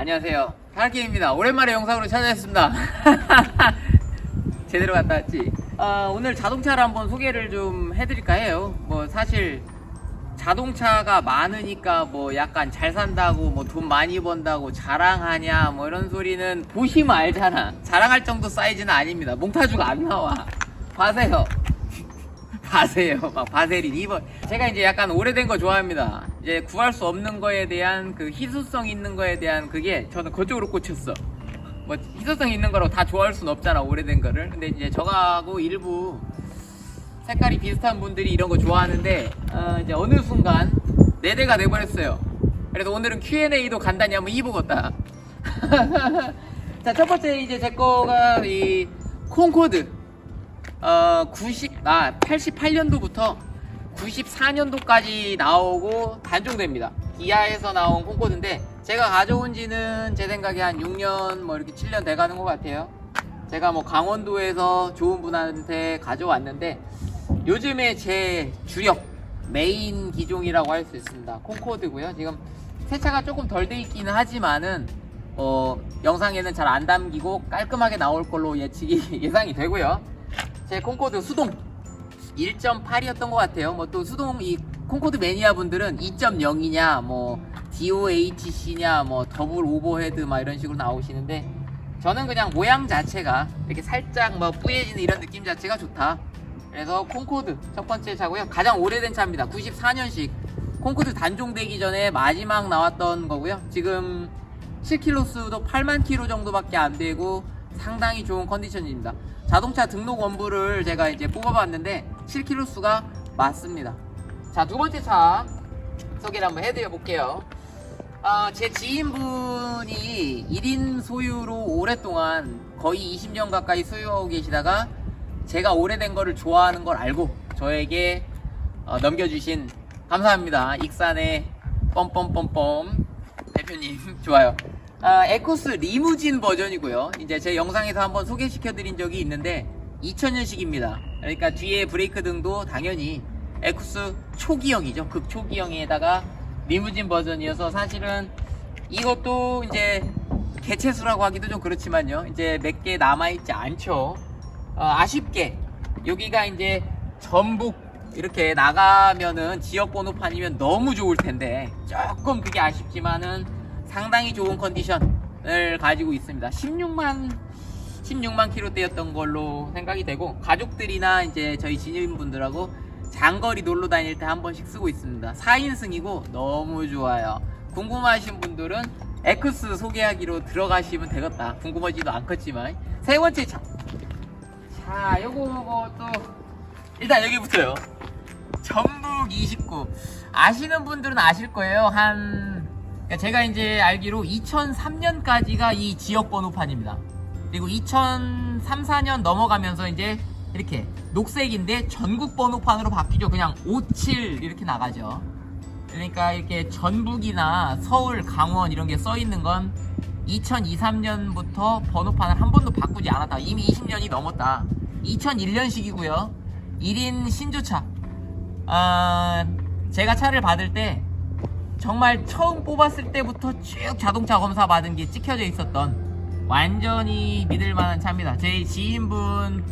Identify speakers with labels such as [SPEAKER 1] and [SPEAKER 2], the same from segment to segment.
[SPEAKER 1] 안녕하세요, 타르킴입니다. 오랜만에 영상으로 찾아왔습니다. 제대로 갔다 왔지? 오늘 자동차를 한번 소개를 좀 해드릴까 해요. 뭐 사실 자동차가 많으니까 뭐 약간 잘 산다고 뭐 돈 많이 번다고 자랑하냐 뭐 이런 소리는 보시면 알잖아. 자랑할 정도 사이즈는 아닙니다. 몽타주가 안 나와. 봐세요. 바세요. 막 바세린 2번. 제가 이제 약간 오래된 거 좋아합니다. 이제 구할 수 없는 거에 대한 그 희소성 있는 거에 대한 그게 저는 그쪽으로 꽂혔어. 뭐 희소성 있는 거라고 다 좋아할 순 없잖아, 오래된 거를. 근데 이제 저하고 일부 색깔이 비슷한 분들이 이런 거 좋아하는데 이제 어느 순간 4대가 돼버렸어요. 그래서 오늘은 Q&A도 간단히 한번 해보겠다. 자, 첫 번째 이제 제 거가 이 콩코드 88년도부터 94년도까지 나오고 단종됩니다. 기아에서 나온 콩코드인데 제가 가져온 지는 제 생각에 한 6년 뭐 이렇게 7년 돼가는 것 같아요. 제가 뭐 강원도에서 좋은 분한테 가져왔는데 요즘에 제 주력 메인 기종이라고 할 수 있습니다. 콩코드고요. 지금 세차가 조금 덜 돼 있기는 하지만은 영상에는 잘 안 담기고 깔끔하게 나올 걸로 예상이 되고요. 제 콩코드 수동 1.8이었던 것 같아요. 뭐 또 수동 이 콩코드 매니아 분들은 2.0이냐 뭐 DOHC냐 뭐 더블 오버헤드 막 이런 식으로 나오시는데 저는 그냥 모양 자체가 이렇게 살짝 뭐 뿌얘지는 이런 느낌 자체가 좋다. 그래서 콩코드 첫 번째 차고요. 가장 오래된 차입니다. 94년식 콩코드 단종되기 전에 마지막 나왔던 거고요. 지금 7km 수도 8만 km 정도밖에 안 되고 상당히 좋은 컨디션입니다. 자동차 등록 원부를 제가 이제 뽑아봤는데 7km 수가 맞습니다. 자, 두 번째 차 소개를 한번 해드려 볼게요. 제 지인분이 1인 소유로 오랫동안 거의 20년 가까이 소유하고 계시다가 제가 오래된 거를 좋아하는 걸 알고 저에게 넘겨주신, 감사합니다. 익산의 뻔뻔뻔뻔 대표님 좋아요. 에쿠스 리무진 버전이고요. 이제 제 영상에서 한번 소개시켜 드린 적이 있는데 2000년식입니다. 그러니까 뒤에 브레이크 등도 당연히 에쿠스 초기형이죠. 극초기형에다가 리무진 버전이어서 사실은 이것도 이제 개체수라고 하기도 좀 그렇지만요. 이제 몇 개 남아있지 않죠. 아쉽게 여기가 이제 전북 이렇게 나가면은 지역 번호판이면 너무 좋을 텐데 조금 그게 아쉽지만은 상당히 좋은 컨디션을 가지고 있습니다. 16만 킬로대였던 걸로 생각이 되고 가족들이나 이제 저희 지인분들하고 장거리 놀러 다닐 때 한 번씩 쓰고 있습니다. 4인승이고 너무 좋아요. 궁금하신 분들은 에쿠스 소개하기로 들어가시면 되겠다. 궁금하지도 않겠지만. 세 번째 차. 자, 요거 또 일단 여기부터요. 전북 29. 아시는 분들은 아실 거예요. 제가 이제 알기로 2003년까지가 이 지역 번호판입니다. 그리고 2003, 4년 넘어가면서 이제 이렇게 녹색인데 전국 번호판으로 바뀌죠. 그냥 57 이렇게 나가죠. 그러니까 이렇게 전북이나 서울, 강원 이런 게 써 있는 건 2002, 3년부터 번호판을 한 번도 바꾸지 않았다. 이미 20년이 넘었다. 2001년식이고요. 1인 신조차. 제가 차를 받을 때 정말 처음 뽑았을 때부터 쭉 자동차 검사 받은 게 찍혀져 있었던 완전히 믿을만한 차입니다. 제 지인분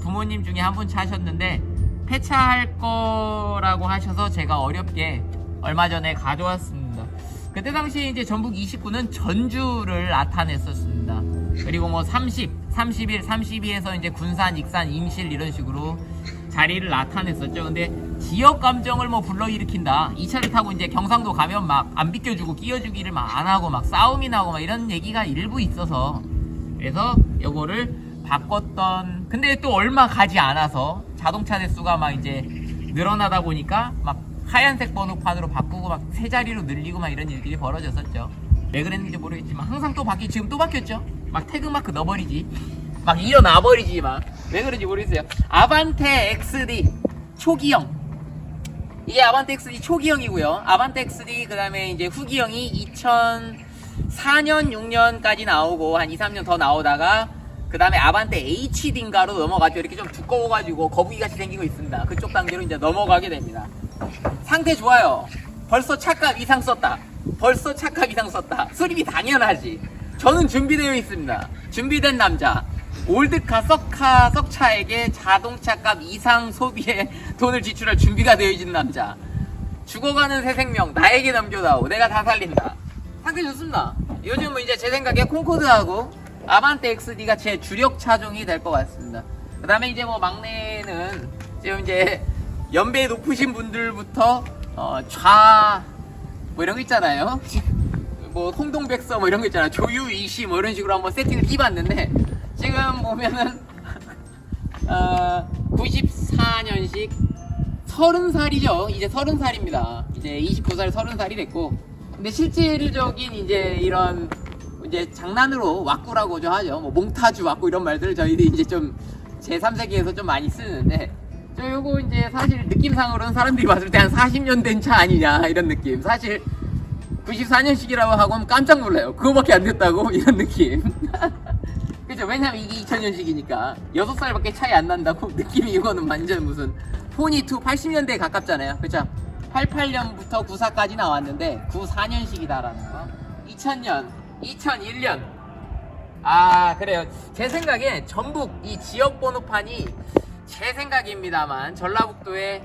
[SPEAKER 1] 부모님 중에 한 분 차셨는데 폐차할 거라고 하셔서 제가 어렵게 얼마 전에 가져왔습니다. 그때 당시에 이제 전북 29는 전주를 나타냈었습니다. 그리고 뭐 30, 31, 32에서 이제 군산, 익산, 임실 이런 식으로 자리를 나타냈었죠. 근데 지역 감정을 뭐 불러일으킨다. 이 차를 타고 이제 경상도 가면 막 안 비켜주고 끼워주기를 막 안 하고 막 싸움이 나고 막 이런 얘기가 일부 있어서 그래서 요거를 바꿨던. 근데 또 얼마 가지 않아서 자동차 대수가 막 이제 늘어나다 보니까 막 하얀색 번호판으로 바꾸고 막 세 자리로 늘리고 막 이런 일들이 벌어졌었죠. 왜 그랬는지 모르겠지만 항상 또 지금 또 바뀌었죠. 막 태그마크 넣어버리지. 막 일어나버리지 막. 왜 그런지 모르겠어요. 아반떼 XD 초기형. 이게 아반떼 XD 초기형이고요. 아반떼 XD 그 다음에 이제 후기형이 2004년 6년까지 나오고 한 2, 3년 더 나오다가 그 다음에 아반떼 HD인가로 넘어가죠. 이렇게 좀 두꺼워가지고 거북이같이 생기고 있습니다. 그쪽 단계로 이제 넘어가게 됩니다. 상태 좋아요. 벌써 차값 이상 썼다. 벌써 착각 이상 썼다. 수리비 당연하지. 저는 준비되어 있습니다. 준비된 남자. 올드카, 썩카, 썩차에게 자동차값 이상 소비에 돈을 지출할 준비가 되어 있는 남자. 죽어가는 새 생명 나에게 넘겨다오. 내가 다 살린다. 상태 좋습니다. 요즘은 이제 제 생각에 콩코드하고 아반떼 XD가 제 주력 차종이 될 것 같습니다. 그 다음에 이제 뭐 막내는 지금 이제 연배 높으신 분들부터 뭐 이런 거 있잖아요. 뭐 홍동백서 뭐 이런 거 있잖아요. 조유이시 뭐 이런 식으로 한번 세팅을 해봤는데 지금 보면은 94년식 30살이죠. 이제 30살입니다. 이제 29살 30살이 됐고, 근데 실질적인 이제 이런 이제 장난으로 왁구라고 좀 하죠. 뭐 몽타주 왁구 이런 말들을 저희들이 이제 좀 제3세기에서 좀 많이 쓰는데, 저 요거 이제 사실 느낌상으로는 사람들이 봤을 때 한 40년 된 차 아니냐 이런 느낌. 사실 94년식이라고 하고 하면 깜짝 놀라요. 그거밖에 안 됐다고 이런 느낌. 그죠? 왜냐면 이게 2000년식이니까 6살밖에 차이 안 난다고 느낌이. 이거는 완전 무슨 포니2 80년대에 가깝잖아요. 그쵸? 88년부터 94까지 나왔는데 94년식이다라는 거. 2000년, 2001년. 아 그래요. 제 생각에 전북 이 지역 번호판이 제 생각입니다만 전라북도에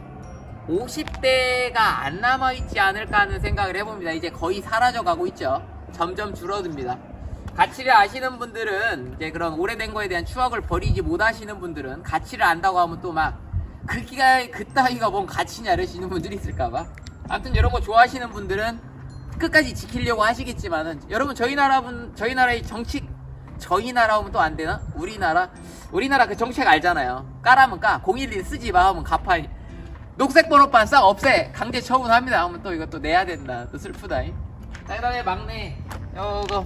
[SPEAKER 1] 50대가 안 남아있지 않을까 하는 생각을 해봅니다. 이제 거의 사라져가고 있죠. 점점 줄어듭니다. 가치를 아시는 분들은 이제 그런 오래된 거에 대한 추억을 버리지 못하시는 분들은 가치를 안다고 하면 또 막 그따위가 뭔 가치냐 이러시는 분들이 있을까봐. 아무튼 이런 거 좋아하시는 분들은 끝까지 지키려고 하시겠지만은, 여러분 저희 나라의 정치, 저희 나라 오면 또 안 되나? 우리나라 그 정책 알잖아요. 까라면 까, 011 쓰지 마 하면 갚아. 녹색 번호판 싹 없애, 강제 처분합니다 하면 또 이것도 내야 된다. 또 슬프다. 자, 그 다음에 막내 요거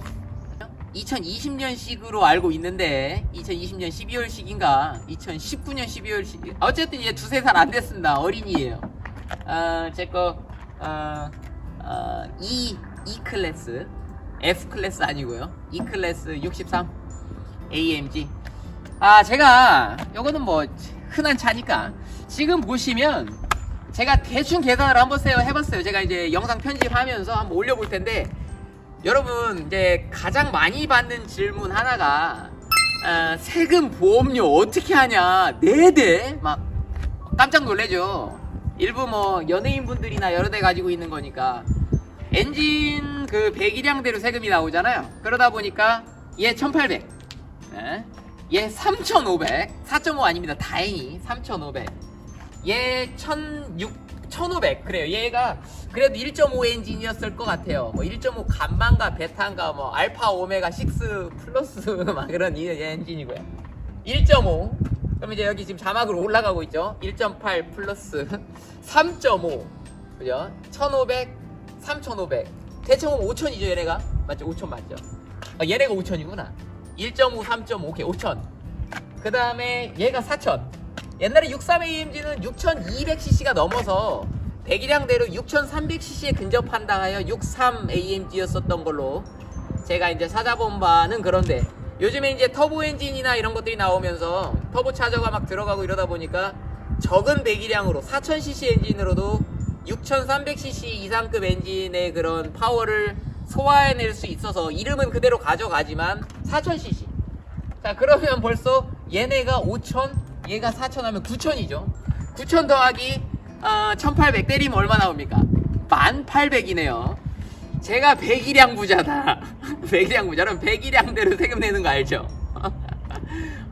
[SPEAKER 1] 2020년식으로 알고 있는데 2020년 12월식인가 2019년 12월식, 어쨌든 이제 2-3살 안 됐습니다. 어린이에요. 제거 E 클래스, F 클래스 아니고요. E 클래스 63 AMG. 제가 요거는 뭐 흔한 차니까 지금 보시면 제가 대충 계산을 한번 해봤어요. 제가 이제 영상 편집하면서 한번 올려볼 텐데, 여러분 이제 가장 많이 받는 질문 하나가 세금 보험료 어떻게 하냐. 4대 막 깜짝 놀래죠. 일부 뭐 연예인분들이나 여러 대 가지고 있는 거니까 엔진 그 배기량대로 세금이 나오잖아요. 그러다 보니까 얘 1800, 얘 3500, 4.5 아닙니다. 다행히 3500, 얘 1500. 그래요. 얘가 그래도 1.5 엔진이었을 것 같아요. 뭐 1.5 감만가 베타인가 뭐 알파 오메가 6 플러스 막 그런 이 엔진이고요. 1.5. 그럼 이제 여기 지금 자막으로 올라가고 있죠. 1.8 플러스 3.5. 그죠? 1500, 3500. 대충 5000이죠, 얘네가. 맞죠? 5000 맞죠? 얘네가 5000이구나. 1.5, 3.5, 오케이, 5000. 그 다음에 얘가 4000. 옛날에 63AMG는 6200cc가 넘어서 배기량대로 6300cc에 근접한다 하여 63AMG였었던 걸로 제가 이제 찾아본 바는 그런데, 요즘에 이제 터보 엔진이나 이런 것들이 나오면서 터보 차저가 막 들어가고 이러다 보니까 적은 배기량으로 4000cc 엔진으로도 6300cc 이상급 엔진의 그런 파워를 소화해낼 수 있어서 이름은 그대로 가져가지만 4000cc. 자, 그러면 벌써 얘네가 5000, 얘가 4000 하면 9000이죠. 9000 더하기 1800 때리면 얼마 나옵니까? 1800이네요. 제가 배기량 부자다. 배기량 부자. 그럼 배기량대로 세금 내는 거 알죠?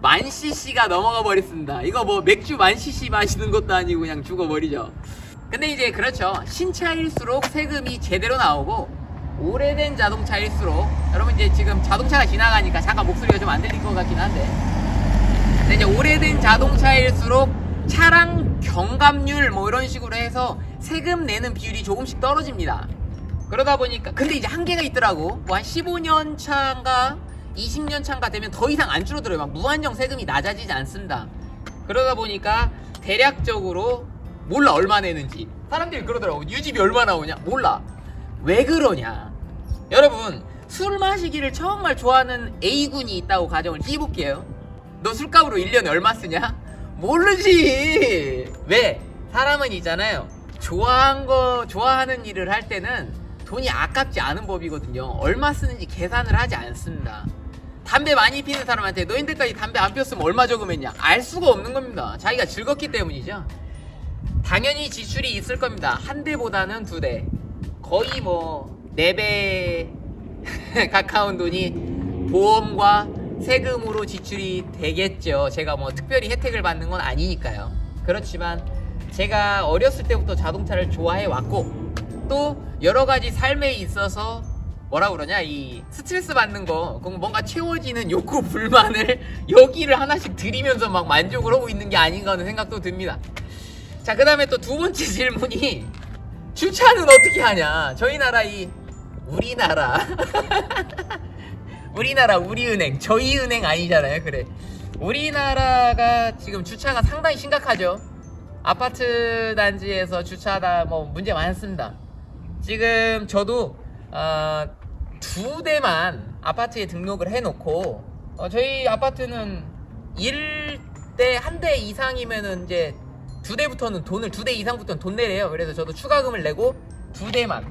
[SPEAKER 1] 10,000cc가 넘어가 버렸습니다. 이거 뭐 맥주 10,000cc 마시는 것도 아니고 그냥 죽어버리죠. 근데 이제 그렇죠. 신차일수록 세금이 제대로 나오고, 오래된 자동차일수록, 여러분 이제 지금 자동차가 지나가니까 잠깐 목소리가 좀 안 들릴 것 같긴 한데, 근데 이제 오래된 자동차일수록 차량 경감률 뭐 이런 식으로 해서 세금 내는 비율이 조금씩 떨어집니다. 그러다 보니까, 근데 이제 한계가 있더라고. 뭐 한 15년 차인가 20년 차인가 되면 더 이상 안 줄어들어요. 막 무한정 세금이 낮아지지 않습니다. 그러다 보니까 대략적으로 몰라 얼마 내는지. 사람들이 그러더라고. 유지비 얼마 나오냐? 몰라. 왜 그러냐? 여러분, 술 마시기를 정말 좋아하는 A군이 있다고 가정을 해볼게요. 너 술값으로 1년에 얼마 쓰냐? 모르지. 왜? 사람은 있잖아요. 좋아하는 일을 할 때는 돈이 아깝지 않은 법이거든요. 얼마 쓰는지 계산을 하지 않습니다. 담배 많이 피는 사람한테 너희들까지 담배 안 피웠으면 얼마 저금했냐? 알 수가 없는 겁니다. 자기가 즐겁기 때문이죠. 당연히 지출이 있을 겁니다. 한 대보다는 두 대. 거의 뭐 4배 가까운 돈이 보험과 세금으로 지출이 되겠죠. 제가 뭐 특별히 혜택을 받는 건 아니니까요. 그렇지만 제가 어렸을 때부터 자동차를 좋아해 왔고, 또 여러 가지 삶에 있어서 뭐라 그러냐, 이 스트레스 받는 거, 뭔가 채워지는 욕구 불만을 여기를 하나씩 들이면서 막 만족을 하고 있는 게 아닌가 하는 생각도 듭니다. 자, 그 다음에 또 두 번째 질문이 주차는 어떻게 하냐. 저희 나라 우리나라 우리은행, 저희 은행 아니잖아요. 그래, 우리나라가 지금 주차가 상당히 심각하죠. 아파트 단지에서 주차하다 뭐 문제 많습니다. 지금 저도 2대만 아파트에 등록을 해놓고, 저희 아파트는 1대 1대 이상이면은 이제 2대부터는 돈을 2대 이상부터는 돈 내래요. 그래서 저도 추가금을 내고 2대만,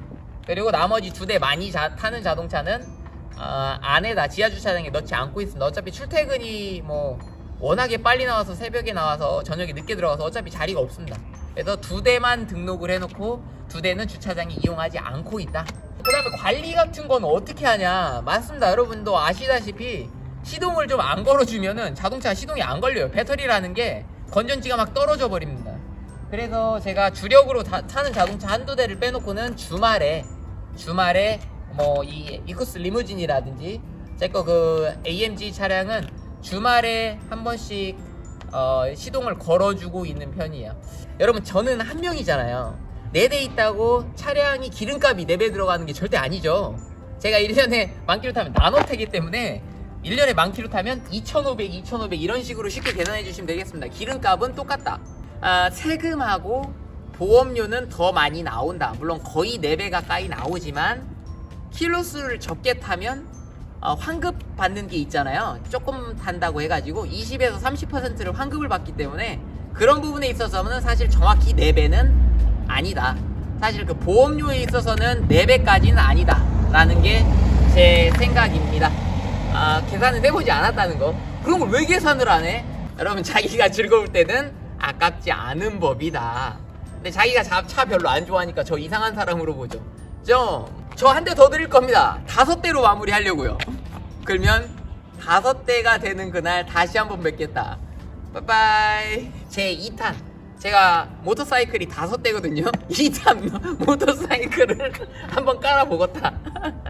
[SPEAKER 1] 그리고 나머지 2대 많이 타는 자동차는 안에다 지하 주차장에 넣지 않고 있습니다. 어차피 출퇴근이 뭐 워낙에 빨리 나와서 새벽에 나와서 저녁에 늦게 들어가서 어차피 자리가 없습니다. 그래서 2대만 등록을 해놓고 2대는 주차장에 이용하지 않고 있다. 그 다음에 관리 같은 건 어떻게 하냐. 맞습니다. 여러분도 아시다시피 시동을 좀 안 걸어주면은 자동차가 시동이 안 걸려요. 배터리라는 게 건전지가 막 떨어져 버립니다. 그래서 제가 주력으로 타는 자동차 한두 대를 빼놓고는 주말에 뭐 이 이쿠스 리무진이라든지 제 거 그 AMG 차량은 주말에 한 번씩 시동을 걸어주고 있는 편이에요. 여러분, 저는 한 명이잖아요. 4대 있다고 차량이 기름값이 4배 들어가는 게 절대 아니죠. 제가 1년에 10,000km 타면 나노태기 때문에 1년에 10,000km 타면 2,500 이런 식으로 쉽게 계산해 주시면 되겠습니다. 기름값은 똑같다. 세금하고 보험료는 더 많이 나온다. 물론 거의 4배 가까이 나오지만 킬로수를 적게 타면 환급 받는 게 있잖아요. 조금 탄다고 해가지고 20에서 30%를 환급을 받기 때문에 그런 부분에 있어서는 사실 정확히 4배는 아니다. 사실 그 보험료에 있어서는 4배까지는 아니다 라는 게 제 생각입니다. 계산을 해보지 않았다는 거. 그런 걸 왜 계산을 안 해? 여러분, 자기가 즐거울 때는 아깝지 않은 법이다. 근데 자기가 차 별로 안 좋아하니까 저 이상한 사람으로 보죠. 저 한 대 더 드릴 겁니다. 5대로 마무리 하려고요. 그러면 5대가 되는 그날 다시 한번 뵙겠다. 빠이빠이. 제 2탄, 제가 모터사이클이 5대거든요 2탄 모터사이클을 한번 깔아보겠다.